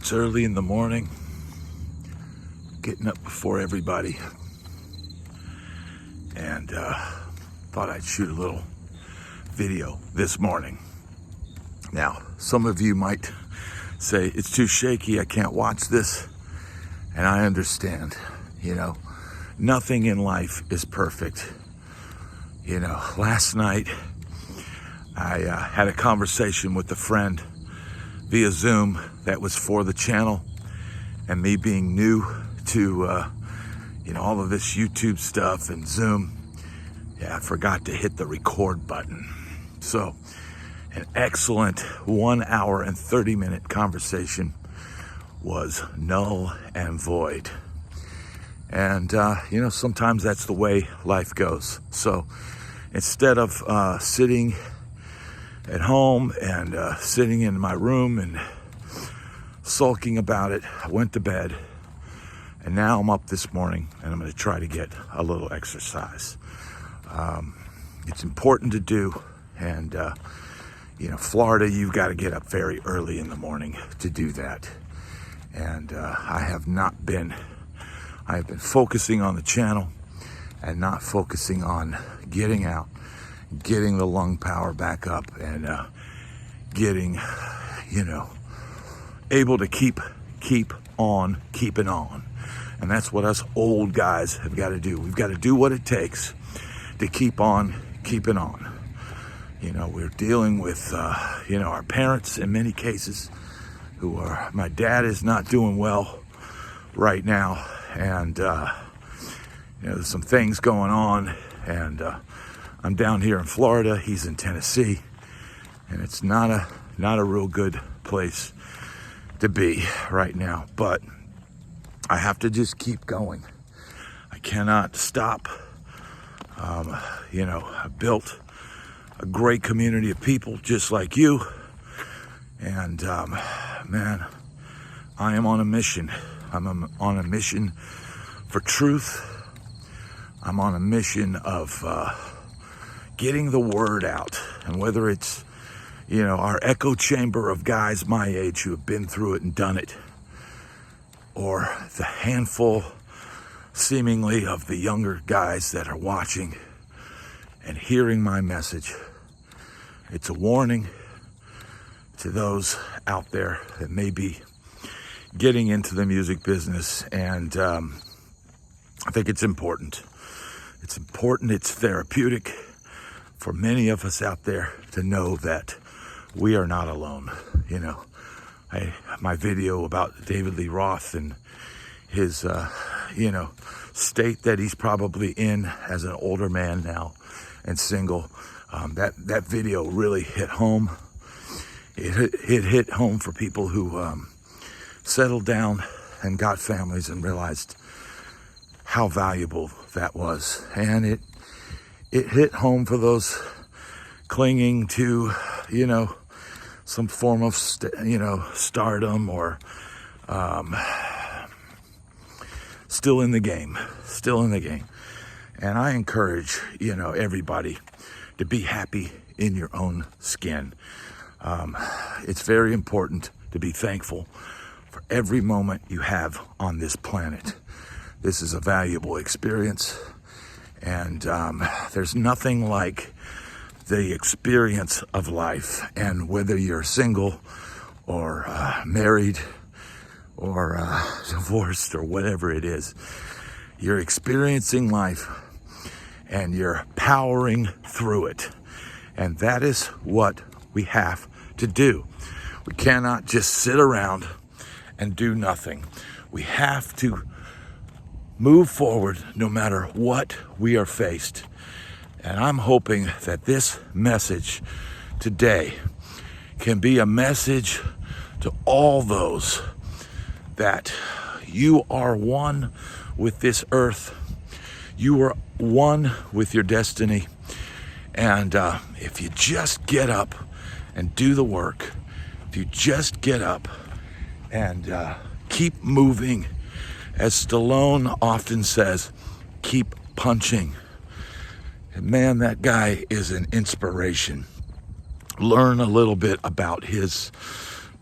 It's early in the morning, getting up before everybody, and thought I'd shoot a little video this morning. Now, some of you might say, it's too shaky, I can't watch this, and I understand. Nothing in life is perfect. Last night, I had a conversation with a friend via Zoom that was for the channel, and me being new to all of this YouTube stuff and Zoom, I forgot to hit the record button. So an excellent 1 hour and 30-minute conversation was null and void. And sometimes that's the way life goes. So instead of sitting at home and sitting in my room and sulking about it, I went to bed, and now I'm up this morning and I'm going to try to get a little exercise. It's important to do, and Florida, you've got to get up very early in the morning to do that. And I have been focusing on the channel and not focusing on getting out, getting the lung power back up, and getting, able to keep on keeping on. And that's what us old guys have got to do. We've got to do what it takes to keep on keeping on. We're dealing with, our parents in many cases my dad is not doing well right now. And, there's some things going on, and I'm down here in Florida, he's in Tennessee, and it's not a real good place to be right now. But I have to just keep going. I cannot stop. I built a great community of people just like you, and man, I am on a mission. I'm on a mission for truth. I'm on a mission of getting the word out. And whether it's, our echo chamber of guys my age who have been through it and done it, or the handful, seemingly, of the younger guys that are watching and hearing my message, it's a warning to those out there that may be getting into the music business. And I think it's important. It's important, it's therapeutic for many of us out there to know that we are not alone. My video about David Lee Roth and his, state that he's probably in as an older man now and single, that video really hit home. It hit home for people who settled down and got families and realized how valuable that was. And it hit home for those clinging to, some form of, stardom, or still in the game. And I encourage, everybody to be happy in your own skin. It's very important to be thankful for every moment you have on this planet. This is a valuable experience, and there's nothing like the experience of life. And whether you're single or married or divorced or whatever it is, you're experiencing life and you're powering through it. And that is what we have to do. We cannot just sit around and do nothing. We have to move forward no matter what we are faced. And I'm hoping that this message today can be a message to all those that you are one with this earth. You are one with your destiny. And if you just get up and do the work, if you just get up and keep moving, as Stallone often says, keep punching. And man, that guy is an inspiration. Learn a little bit about his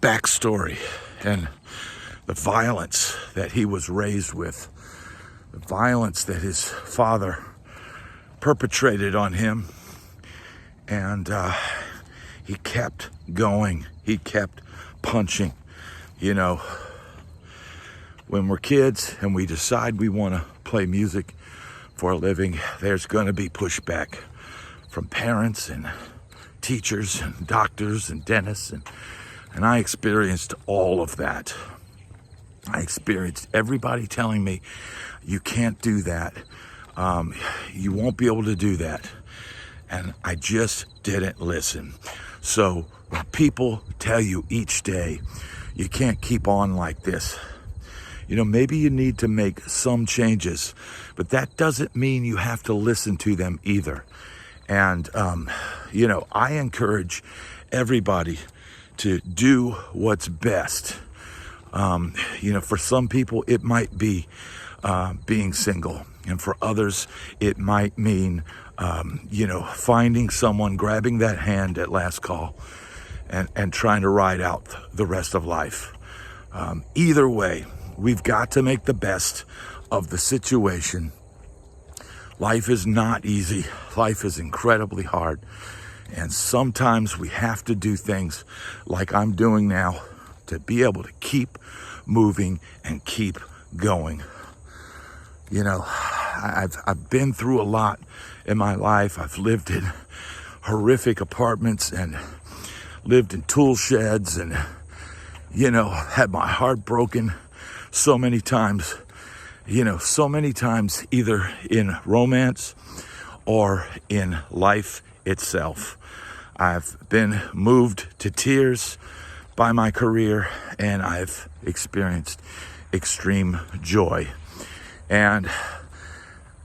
backstory and the violence that he was raised with, the violence that his father perpetrated on him. And he kept going. He kept punching. You know, when we're kids and we decide we want to play music for a living, there's going to be pushback from parents and teachers and doctors and dentists. And I experienced all of that. I experienced everybody telling me, you can't do that. You won't be able to do that. And I just didn't listen. So when people tell you each day, you can't keep on like this, you know, maybe you need to make some changes, but that doesn't mean you have to listen to them either. And, you know, I encourage everybody to do what's best. You know, for some people, it might be being single. And for others, it might mean, you know, finding someone, grabbing that hand at last call and trying to ride out the rest of life. Either way, we've got to make the best of the situation. Life is not easy. Life is incredibly hard. And sometimes we have to do things like I'm doing now to be able to keep moving and keep going. You know, I've been through a lot in my life. I've lived in horrific apartments and lived in tool sheds and, you know, had my heart broken so many times, you know, so many times either in romance or in life itself. I've been moved to tears by my career, and I've experienced extreme joy. And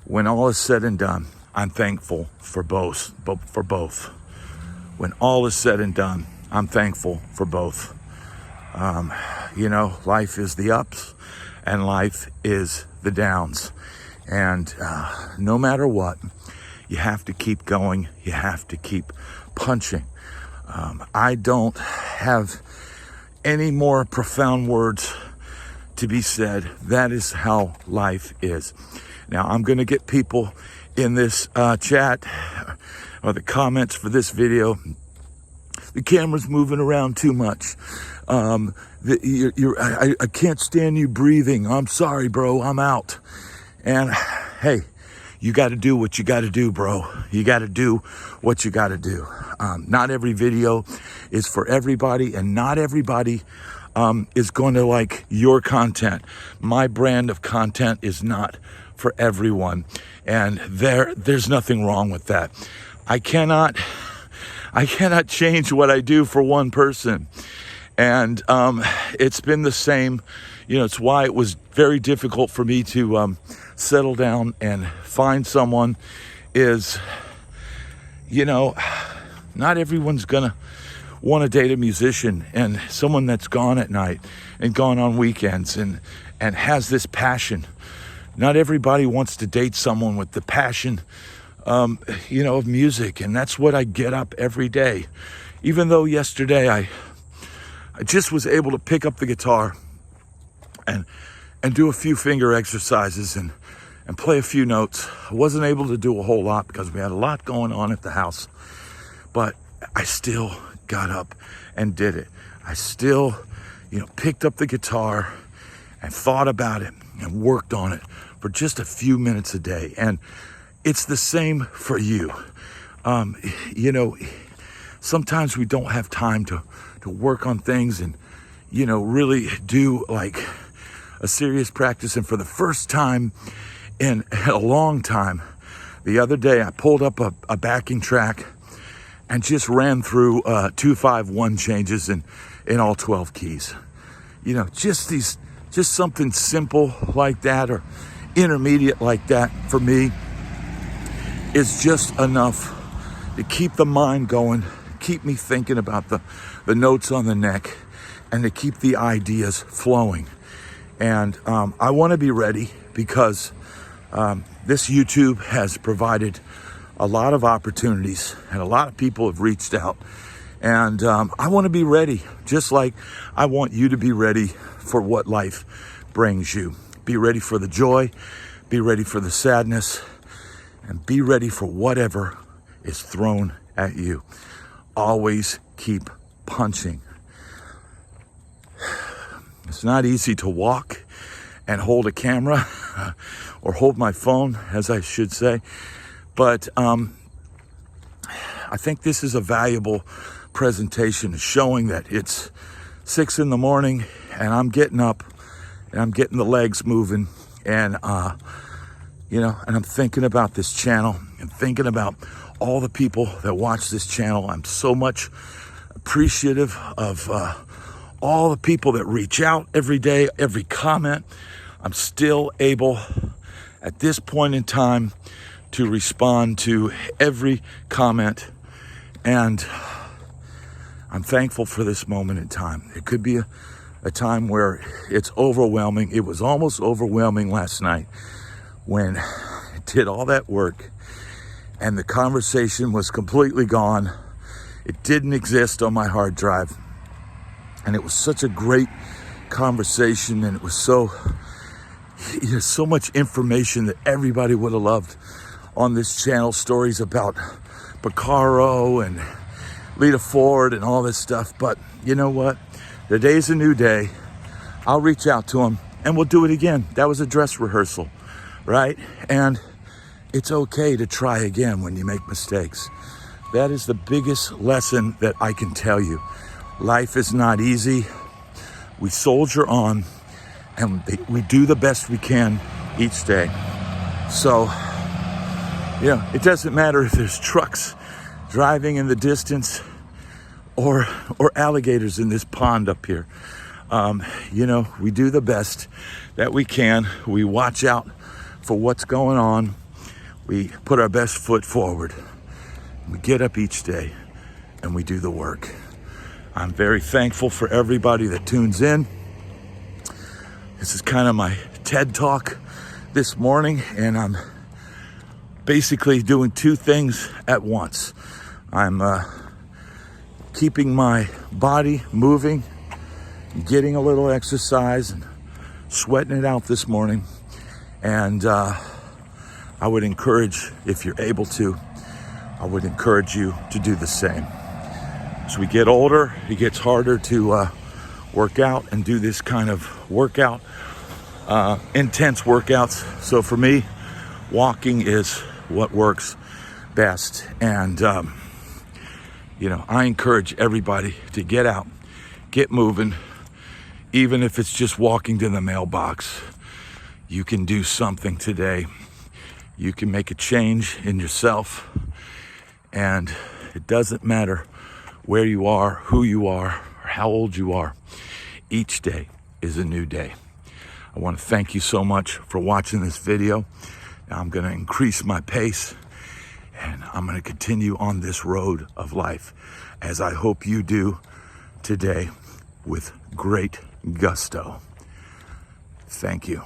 when all is said and done, I'm thankful for both. When all is said and done, I'm thankful for both. You know, life is the ups and life is the downs. And no matter what, you have to keep going. You have to keep punching. I don't have any more profound words to be said. That is how life is. Now, I'm going to get people in this chat or the comments for this video. The camera's moving around too much. I can't stand you breathing. I'm sorry, bro. I'm out. And hey, you got to do what you got to do, bro. You got to do what you got to do. Not every video is for everybody, and not everybody is going to like your content. My brand of content is not for everyone, and there's nothing wrong with that. I cannot change what I do for one person. And it's been the same. You know, it's why it was very difficult for me to settle down and find someone is, you know, not everyone's gonna want to date a musician and someone that's gone at night and gone on weekends and has this passion. Not everybody wants to date someone with the passion, you know, of music. And that's what I get up every day. Even though yesterday I just was able to pick up the guitar and do a few finger exercises and play a few notes. I wasn't able to do a whole lot because we had a lot going on at the house, but I still got up and did it. I still, you know, picked up the guitar and thought about it and worked on it for just a few minutes a day. And it's the same for you. You know, sometimes we don't have time to work on things and, you know, really do like a serious practice. And for the first time in a long time, the other day I pulled up a backing track and just ran through 2-5-1 changes in all 12 keys. You know, just something simple like that or intermediate like that for me is just enough to keep the mind going, keep me thinking about the notes on the neck, and to keep the ideas flowing. And I want to be ready because this YouTube has provided a lot of opportunities and a lot of people have reached out And I want to be ready, just like I want you to be ready for what life brings you. Be ready for the joy, be ready for the sadness, and be ready for whatever is thrown at you. Always keep punching. It's not easy to walk and hold a camera or hold my phone, as I should say, but I think this is a valuable presentation showing that it's 6 a.m. and I'm getting up and I'm getting the legs moving, and and I'm thinking about this channel and thinking about all the people that watch this channel. I'm so much appreciative of all the people that reach out every day, every comment. I'm still able at this point in time to respond to every comment, and I'm thankful for this moment in time. It could be a time where it's overwhelming. It was almost overwhelming last night when I did all that work and the conversation was completely gone. It didn't exist on my hard drive. And it was such a great conversation, and it was so much information that everybody would have loved on this channel. Stories about Picaro and Lita Ford and all this stuff. But you know what? The day's a new day. I'll reach out to them and we'll do it again. That was a dress rehearsal, right? And it's okay to try again when you make mistakes. That is the biggest lesson that I can tell you. Life is not easy. We soldier on and we do the best we can each day. So, it doesn't matter if there's trucks driving in the distance or alligators in this pond up here. We do the best that we can. We watch out for what's going on. We put our best foot forward. We get up each day and we do the work. I'm very thankful for everybody that tunes in. This is kind of my TED Talk this morning, and I'm basically doing two things at once. I'm keeping my body moving, getting a little exercise, and sweating it out this morning. And I would encourage, if you're able to, I would encourage you to do the same. As we get older, it gets harder to work out and do this kind of workout, intense workouts. So for me, walking is what works best. And, I encourage everybody to get out, get moving, even if it's just walking to the mailbox. You can do something today. You can make a change in yourself. And it doesn't matter where you are, who you are, or how old you are. Each day is a new day. I want to thank you so much for watching this video. Now I'm going to increase my pace, and I'm going to continue on this road of life, as I hope you do today, with great gusto. Thank you.